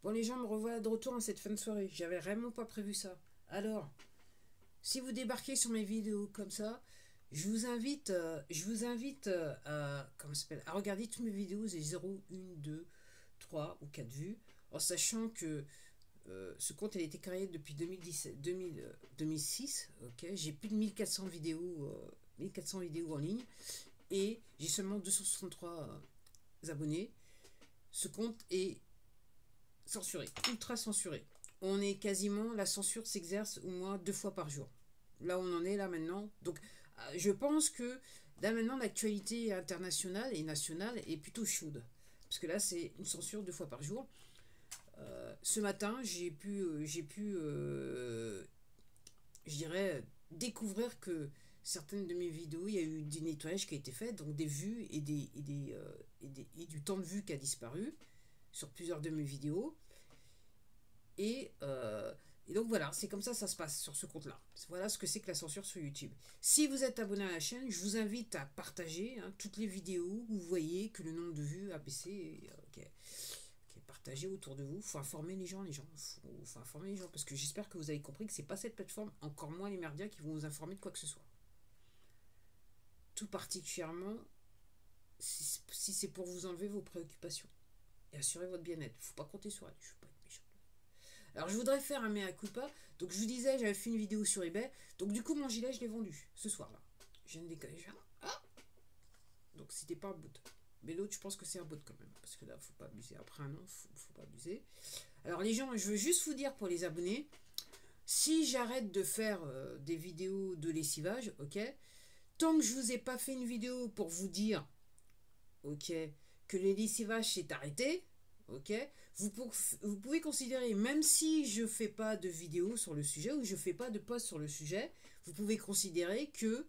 Bon, les gens me revoient de retour en cette fin de soirée. J'avais vraiment pas prévu ça. Alors, si vous débarquez sur mes vidéos comme ça, comment ça s'appelle, à regarder toutes mes vidéos des 0, 1, 2, 3 ou 4 vues, en sachant que ce compte a été créé depuis 2017, 2006. Ok, j'ai plus de 1400 vidéos, 1400 vidéos en ligne et j'ai seulement 263 abonnés. Ce compte est censuré, ultra censuré. On est quasiment, la censure s'exerce au moins 2 fois par jour. Là on en est là maintenant. Donc je pense que là maintenant l'actualité internationale et nationale est plutôt chaude. Parce que là c'est une censure 2 fois par jour. Ce matin je dirais, découvrir que certaines de mes vidéos, il y a eu du nettoyage qui a été fait, donc des vues et du temps de vue qui a disparu sur plusieurs de mes vidéos. Et donc voilà, c'est comme ça se passe sur ce compte-là. Voilà ce que c'est que la censure sur YouTube. Si vous êtes abonné à la chaîne, je vous invite à partager toutes les vidéos où vous voyez que le nombre de vues a baissé. Partagez autour de vous. Il faut informer les gens, faut informer les gens, parce que j'espère que vous avez compris que c'est pas cette plateforme, encore moins les médias, qui vont vous informer de quoi que ce soit. Tout particulièrement si c'est pour vous enlever vos préoccupations et assurer votre bien-être. Faut pas compter sur elle. Je suis pas une méchante. Alors je voudrais faire un mea culpa. Donc je vous disais, j'avais fait une vidéo sur eBay. Donc du coup mon gilet je l'ai vendu ce soir-là. Je viens de décaler. Donc c'était pas un bout. Mais l'autre je pense que c'est un bout quand même. Parce que là faut pas abuser. Après un an, faut pas abuser. Alors les gens, je veux juste vous dire pour les abonnés, si j'arrête de faire des vidéos de lessivage, ok, tant que je vous ai pas fait une vidéo pour vous dire, ok, que le lessivage s'est arrêté, ok, vous pouvez considérer, même si je fais pas de vidéo sur le sujet ou je fais pas de post sur le sujet, vous pouvez considérer que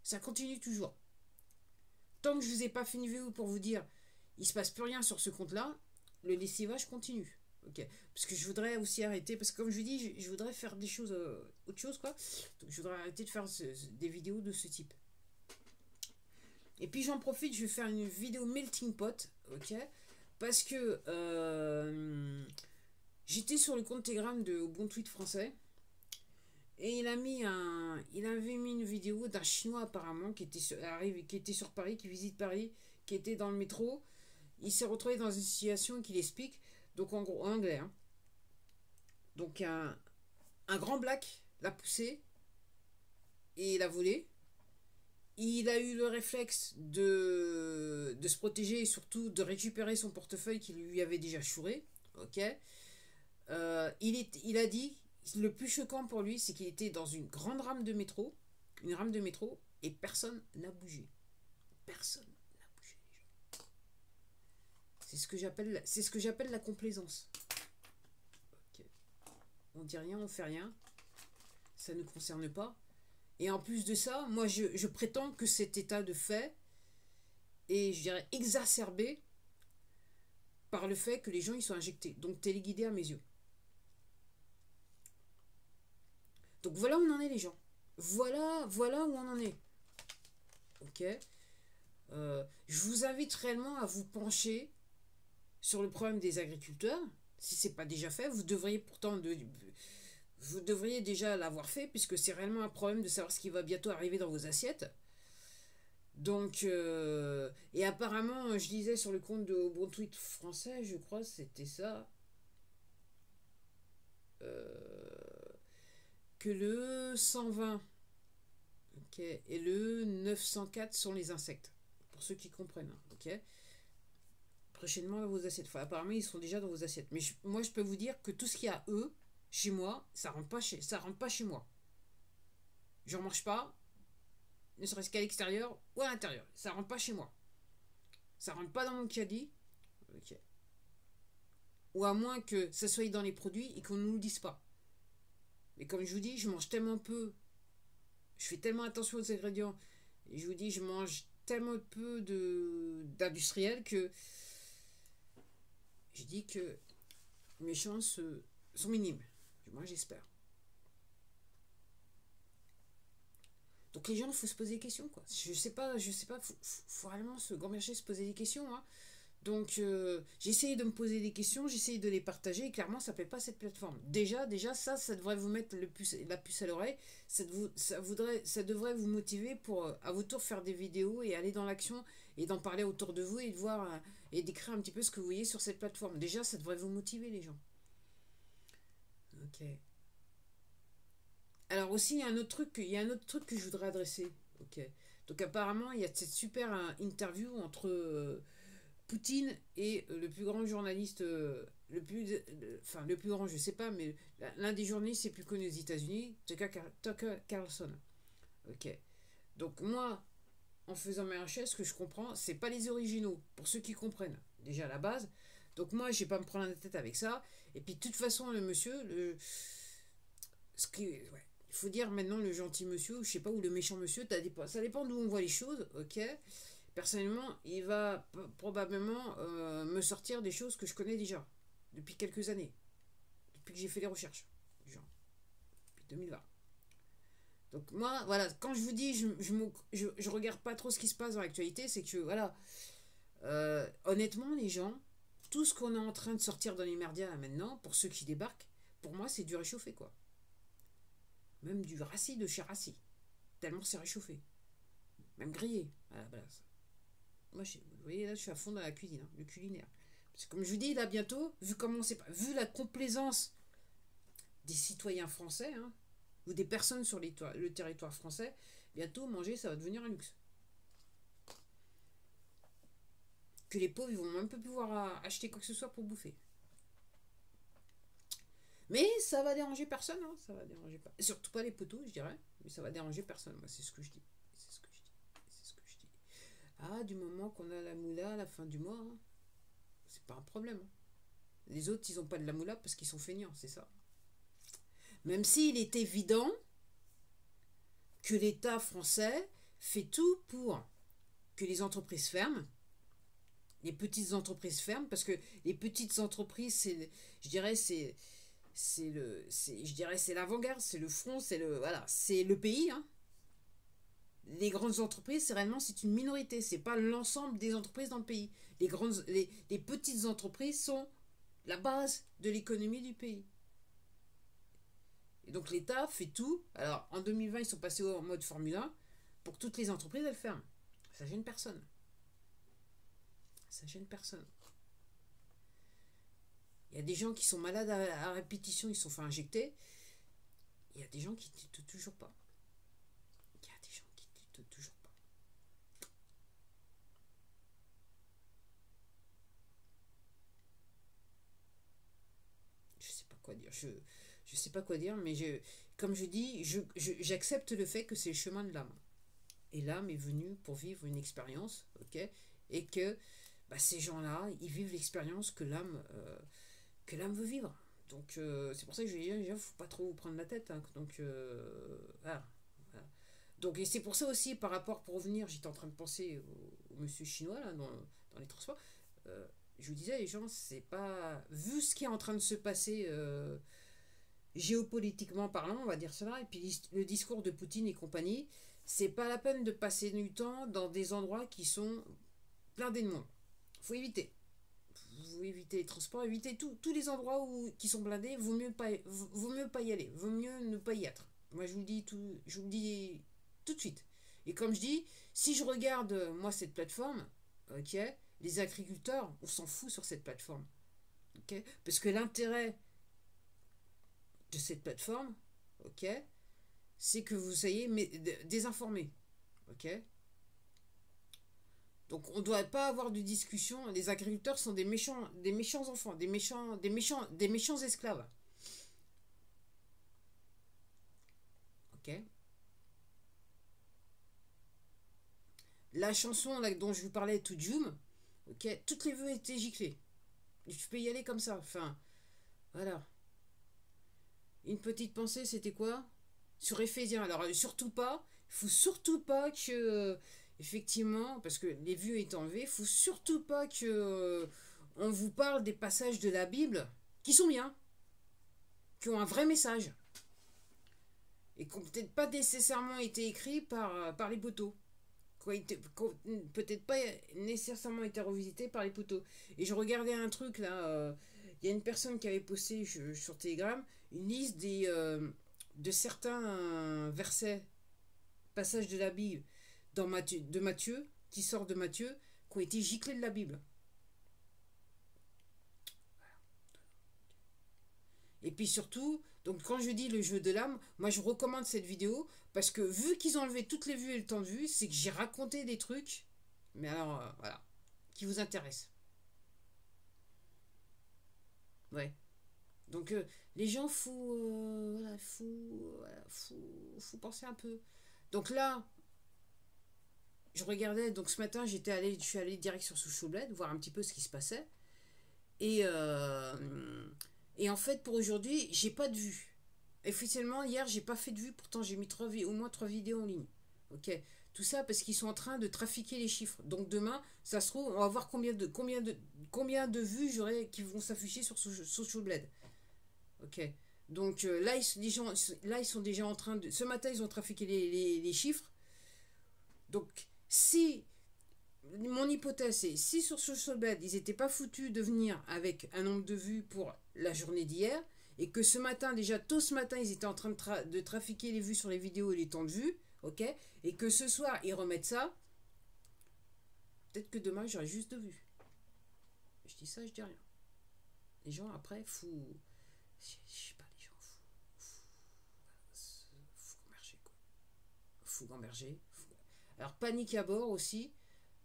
ça continue toujours. Tant que je vous ai pas fait une vidéo pour vous dire il se passe plus rien sur ce compte-là, le lessivage continue. Ok, parce que je voudrais aussi arrêter, parce que comme je vous dis, je voudrais faire des choses, autre chose quoi. Donc je voudrais arrêter de faire des vidéos de ce type. Et puis j'en profite, je vais faire une vidéo melting pot, ok, parce que j'étais sur le compte Telegram de Bon Tweet français. Et il avait mis une vidéo d'un Chinois apparemment qui était sur Paris, qui visite Paris, qui était dans le métro. Il s'est retrouvé dans une situation qu'il explique, donc en gros en anglais. Donc un grand black l'a poussé et l'a volé. Il a eu le réflexe de se protéger et surtout de récupérer son portefeuille qui lui avait déjà chouré. Ok. Il a dit, le plus choquant pour lui, c'est qu'il était dans une grande rame de métro, et personne n'a bougé. Personne n'a bougé, les gens. C'est ce que j'appelle la complaisance. Okay. On dit rien, on fait rien. Ça ne concerne pas. Et en plus de ça, moi je prétends que cet état de fait est, je dirais, exacerbé par le fait que les gens ils sont injectés. Donc téléguidés à mes yeux. Donc voilà où on en est les gens. Voilà où on en est. Ok. Je vous invite réellement à vous pencher sur le problème des agriculteurs. Si ce n'est pas déjà fait, vous devriez déjà l'avoir fait, puisque c'est réellement un problème de savoir ce qui va bientôt arriver dans vos assiettes. Donc, et apparemment, je disais sur le compte de Bon Tweet français, je crois, c'était ça, que le 120, ok, et le 904 sont les insectes, pour ceux qui comprennent, ok. Prochainement dans vos assiettes. Enfin, apparemment, ils sont déjà dans vos assiettes. Mais moi, je peux vous dire que tout ce qu'il y a chez moi, ça rentre pas chez moi. J'en mange pas, ne serait-ce qu'à l'extérieur ou à l'intérieur. Ça rentre pas chez moi. Ça rentre pas dans mon caddie. Ok. Ou à moins que ça soit dans les produits et qu'on ne nous le dise pas. Mais comme je vous dis, je mange tellement peu. Je fais tellement attention aux ingrédients. Et je vous dis, je mange tellement peu d'industriels que je dis que mes chances sont minimes. Du moins, j'espère. Donc les gens, il faut se poser des questions, quoi. Je sais pas, faut vraiment se gamberger, se poser des questions, Donc, j'ai essayé de me poser des questions, j'ai essayé de les partager, et clairement, ça ne plaît pas cette plateforme. Déjà, ça devrait vous mettre la puce à l'oreille, ça devrait vous motiver pour, à votre tour, faire des vidéos et aller dans l'action, et d'en parler autour de vous, et de voir, et d'écrire un petit peu ce que vous voyez sur cette plateforme. Déjà, ça devrait vous motiver, les gens. Ok. Alors aussi, il y a un autre truc que je voudrais adresser. Ok. Donc apparemment, il y a cette super interview entre Poutine est le plus grand journaliste, enfin le plus grand, je sais pas, mais l'un des journalistes les plus connus aux États-Unis, Tucker Carlson. Ok. Donc moi, en faisant mes recherches, ce que je comprends, c'est pas les originaux, pour ceux qui comprennent, déjà à la base. Donc moi, je vais pas me prendre la tête avec ça. Et puis de toute façon, le monsieur, ouais, il faut dire maintenant le gentil monsieur, ou je sais pas, ou le méchant monsieur, ça dépend d'où on voit les choses, ok. Personnellement, il va probablement me sortir des choses que je connais déjà, depuis quelques années, depuis que j'ai fait les recherches, genre, depuis 2020. Donc moi, voilà, quand je vous dis, je regarde pas trop ce qui se passe dans l'actualité, c'est que, voilà, honnêtement, les gens, tout ce qu'on est en train de sortir dans les merdias là maintenant, pour ceux qui débarquent, pour moi, c'est du réchauffé, quoi. Même du rassis de chez rassis, tellement c'est réchauffé. Même grillé, à la base. Moi, vous voyez, là, je suis à fond dans la cuisine, hein, le culinaire. Parce que comme je vous dis, là, bientôt, vu la complaisance des citoyens français, hein, ou des personnes sur le territoire français, bientôt, manger, ça va devenir un luxe. Que les pauvres, ils vont même pas pouvoir acheter quoi que ce soit pour bouffer. Mais ça va déranger personne, hein, ça va déranger pas. Surtout pas les poteaux, je dirais. Mais ça va déranger personne, moi, c'est ce que je dis. C'est ce que je dis. C'est ce que je dis. Ah, du moment qu'on a la moula à la fin du mois, hein, c'est pas un problème. Hein. Les autres, ils ont pas de la moula parce qu'ils sont feignants, c'est ça. Même s'il est évident que l'État français fait tout pour que les entreprises ferment, les petites entreprises ferment, parce que les petites entreprises, je dirais, c'est l'avant-garde, c'est le front, c'est le pays. Hein. Les grandes entreprises, c'est une minorité, c'est pas l'ensemble des entreprises dans le pays. Les petites entreprises sont la base de l'économie du pays. Et donc l'État fait tout. Alors en 2020, ils sont passés en mode Formule 1 pour que toutes les entreprises elles ferment. Ça gêne personne. Ça gêne personne. Il y a des gens qui sont malades à répétition, ils se sont fait injecter. Il y a des gens qui ne tiltent toujours pas. Il y a des gens qui ne tiltent toujours pas. Je sais pas quoi dire. Je sais pas quoi dire, mais comme je dis, j'accepte le fait que c'est le chemin de l'âme. Et l'âme est venue pour vivre une expérience, ok. Et que ces gens-là, ils vivent l'expérience que l'âme veut vivre. Donc c'est pour ça que je dis, il ne faut pas trop vous prendre la tête. Hein. Donc voilà. Donc et c'est pour ça aussi, pour revenir, j'étais en train de penser au monsieur chinois là, dans les transports. Je vous disais, les gens, c'est pas. Vu ce qui est en train de se passer géopolitiquement parlant, on va dire cela, et puis le discours de Poutine et compagnie, c'est pas la peine de passer du temps dans des endroits qui sont blindés de monde. Faut éviter. Vous évitez les transports, évitez tous les endroits qui sont blindés, vaut mieux pas y aller, vaut mieux ne pas y être. Moi je vous le dis tout de suite. Et comme je dis, si je regarde moi cette plateforme, ok, les agriculteurs, on s'en fout sur cette plateforme. Ok, parce que l'intérêt de cette plateforme, ok, c'est que vous soyez désinformés. Ok. Donc on ne doit pas avoir de discussion. Les agriculteurs sont des méchants enfants, des méchants esclaves. Ok. La chanson là, dont je vous parlais, To Joom, ok, toutes les vœux étaient giclées. Tu peux y aller comme ça. Enfin, voilà. Une petite pensée, c'était quoi? Sur Éphésiens. Alors surtout pas. Il faut surtout pas que effectivement, parce que les vues étant enlevées, il faut surtout pas que on vous parle des passages de la Bible qui sont bien, qui ont un vrai message et qui n'ont peut-être pas nécessairement été écrits par les poteaux. peut-être pas nécessairement été revisité par les poteaux. Et je regardais un truc là, il y a une personne qui avait posté sur Telegram une liste de certains versets, passages de la Bible de Matthieu, qui sort de Matthieu, qui ont été giclés de la Bible. Et puis surtout, donc quand je dis le jeu de l'âme, moi je recommande cette vidéo parce que vu qu'ils ont enlevé toutes les vues et le temps de vue, c'est que j'ai raconté des trucs, mais alors voilà, qui vous intéressent. Ouais. Donc les gens, faut penser un peu. Donc là, je regardais, donc ce matin je suis allé direct sur Social Blade, voir un petit peu ce qui se passait. Et, et en fait, pour aujourd'hui, j'ai pas de vue. Officiellement, hier, j'ai pas fait de vue, pourtant j'ai mis au moins 3 vidéos en ligne. Ok. Tout ça parce qu'ils sont en train de trafiquer les chiffres. Donc demain, ça se trouve, on va voir combien de vues j'aurai qui vont s'afficher sur Social Blade. Ok. Donc là, ils sont déjà en train de. Ce matin, ils ont trafiqué les chiffres. Donc, si. Mon hypothèse, c'est si sur Social Blade, ils n'étaient pas foutus de venir avec un nombre de vues pour la journée d'hier, et que ce matin, déjà tôt ce matin, ils étaient en train de trafiquer les vues sur les vidéos et les temps de vue, ok, et que ce soir, ils remettent ça, peut-être que demain, j'aurai juste 2 vues. Je dis ça, je dis rien. Les gens, après, je sais pas, les gens, fou gamberger, quoi. Fou gamberger. Alors, panique à bord aussi.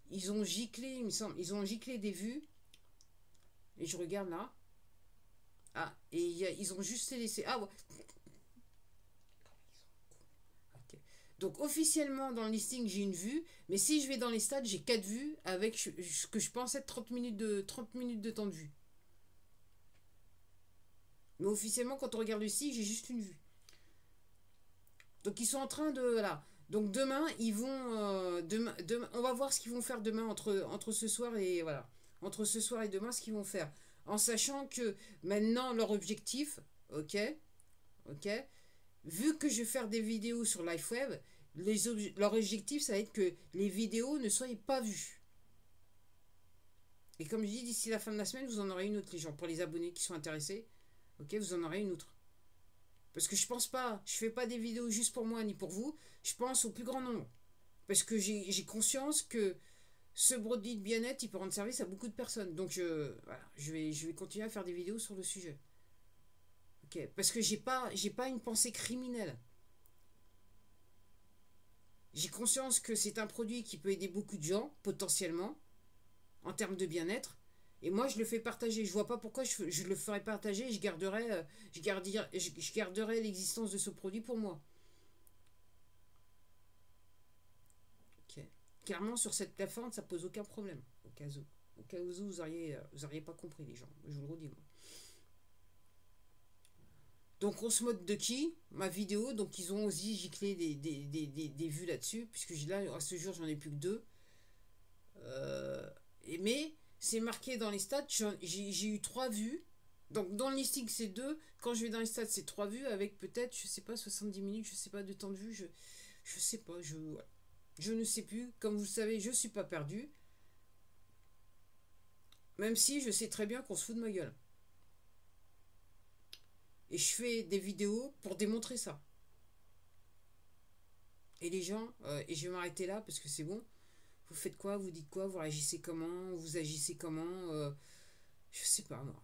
Ils ont giclé, il me semble, ils ont giclé des vues. Et je regarde là. Ah, et ils ont juste laissé. Ah ouais. Okay. Donc officiellement dans le listing j'ai une vue, mais si je vais dans les stats j'ai 4 vues avec ce que je pense être 30 minutes de temps de vue. Mais officiellement quand on regarde ici j'ai juste une vue. Donc ils sont en train de voilà. Donc demain ils vont demain, on va voir ce qu'ils vont faire demain entre ce soir et voilà. Entre ce soir et demain ce qu'ils vont faire. En sachant que maintenant leur objectif, ok, vu que je vais faire des vidéos sur LifeWeb, leur objectif ça va être que les vidéos ne soient pas vues. Et comme je dis, d'ici la fin de la semaine, vous en aurez une autre, les gens. Pour les abonnés qui sont intéressés, ok, vous en aurez une autre. Parce que je pense pas, je fais pas des vidéos juste pour moi ni pour vous, je pense au plus grand nombre. Parce que j'ai conscience que ce produit de bien-être, il peut rendre service à beaucoup de personnes. Donc voilà, je vais continuer à faire des vidéos sur le sujet. Ok, parce que j'ai pas une pensée criminelle. J'ai conscience que c'est un produit qui peut aider beaucoup de gens, potentiellement, en termes de bien-être. Et moi, je le fais partager. Je vois pas pourquoi je le ferais partager et je garderais l'existence de ce produit pour moi. Ok. Clairement, sur cette plateforme, ça pose aucun problème. Au cas où. Au cas où vous auriez pas compris, les gens. Je vous le redis, moi. Donc on se moque de qui? Ma vidéo, donc ils ont aussi giclé des vues là-dessus, puisque là, à ce jour, j'en ai plus que 2. Mais c'est marqué dans les stats, j'ai eu 3 vues. Donc dans le listing, c'est 2. Quand je vais dans les stats, c'est 3 vues, avec peut-être, je sais pas, 70 minutes, je sais pas, de temps de vue. Je sais pas, je ne sais plus. Comme vous le savez, je suis pas perdu. Même si je sais très bien qu'on se fout de ma gueule. Et je fais des vidéos pour démontrer ça. Et les gens, et je vais m'arrêter là parce que c'est bon. Vous faites quoi? Vous dites quoi? Vous réagissez comment? Vous agissez comment? Je sais pas moi.